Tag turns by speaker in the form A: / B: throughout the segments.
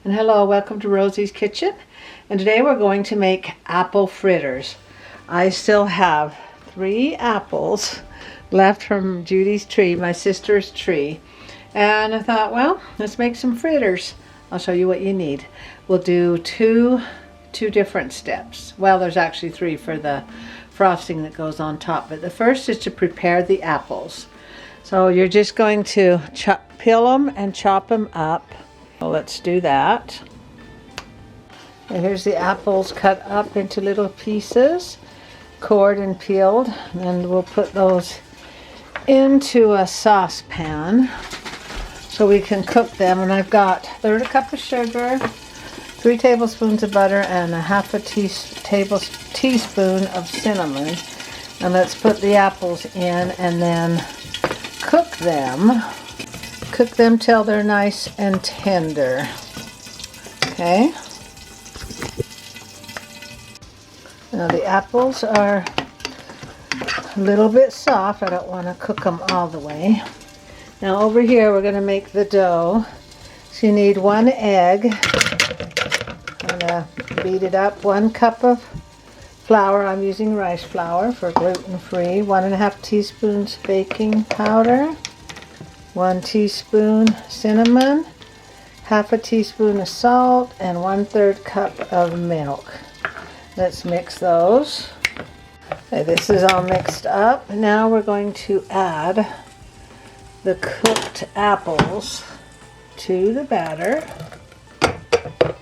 A: And hello, welcome to Rosie's Kitchen. And today we're going to make apple fritters. I still have 3 apples left from Judy's tree, my sister's tree. And I thought, well, let's make some fritters. I'll show you what you need. We'll do two different steps. Well, there's actually 3 for the frosting that goes on top. But the first is to prepare the apples. So you're just going to peel them and chop them up. So let's do that. And here's the apples cut up into little pieces, cored and peeled. And we'll put those into a saucepan so we can cook them. And I've got 1/3 cup of sugar, 3 tablespoons of butter, and a 1/2 teaspoon of cinnamon. And let's put the apples in and then cook them. Cook them till they're nice and tender. Okay. Now the apples are a little bit soft. I don't want to cook them all the way. Now over here we're going to make the dough. So you need 1 egg. I'm going to beat it up. 1 cup of flour. I'm using rice flour for gluten-free. 1½ teaspoons baking powder. 1 teaspoon cinnamon, 1/2 teaspoon of salt, and 1/3 cup of milk. Let's mix those. Okay, this is all mixed up. Now we're going to add the cooked apples to the batter.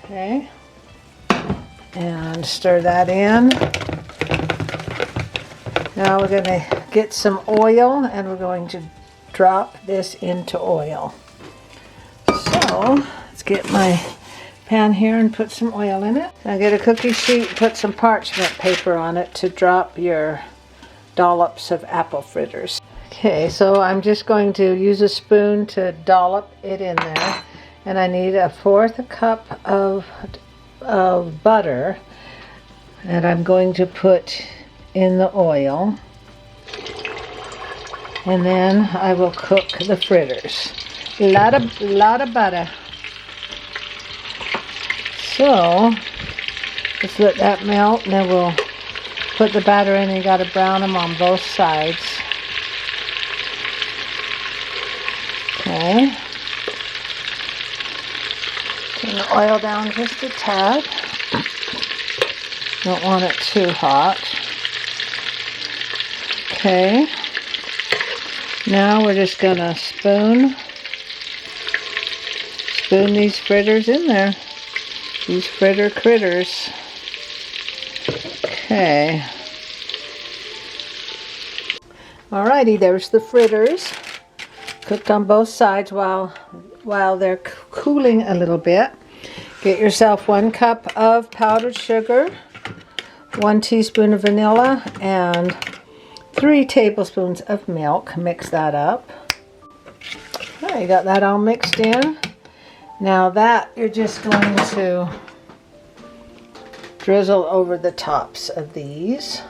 A: Okay, and stir that in. Now we're going to get some oil and we're going to drop this into oil. So let's get my pan here and put some oil in it. Now get a cookie sheet, put some parchment paper on it to drop your dollops of apple fritters. Okay, so I'm just going to use a spoon to dollop it in there. And I need 1/4 cup of butter that I'm going to put in the oil. And then I will cook the fritters. A lot of butter. So let's let that melt, and then we'll put the batter in. And you got to brown them on both sides. Okay. Turn the oil down just a tad. Don't want it too hot. Okay. Now we're just going to spoon these fritters in there. These fritter critters. Okay. Alrighty, there's the fritters. Cooked on both sides while they're cooling a little bit. Get yourself 1 cup of powdered sugar, 1 teaspoon of vanilla, and 3 tablespoons of milk. Mix that up. You got that all mixed in. Now that you're just going to drizzle over the tops of these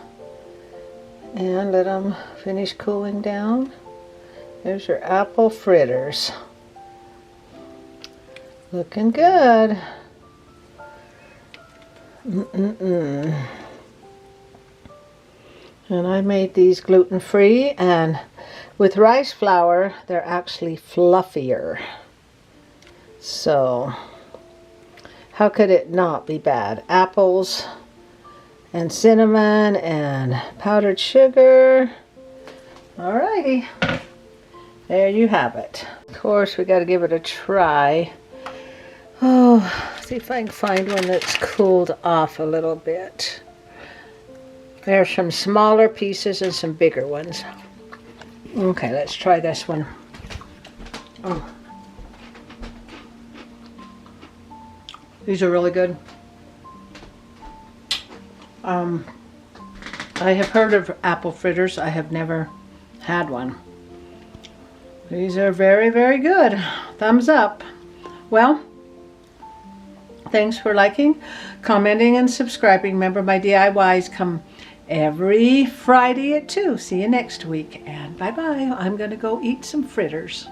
A: and let them finish cooling down. There's your apple fritters. Looking good. And I made these gluten-free, and with rice flour, they're actually fluffier. So, how could it not be bad? Apples and cinnamon and powdered sugar. Alrighty. There you have it. Of course, we got to give it a try. Oh, see if I can find one that's cooled off a little bit. There's some smaller pieces and some bigger ones. Okay, let's try this one. Oh. These are really good. I have heard of apple fritters. I have never had one. These are very, very good. Thumbs up. Well, thanks for liking, commenting, and subscribing. Remember, my DIYs come every Friday at 2. See you next week, and bye-bye. I'm going to go eat some fritters.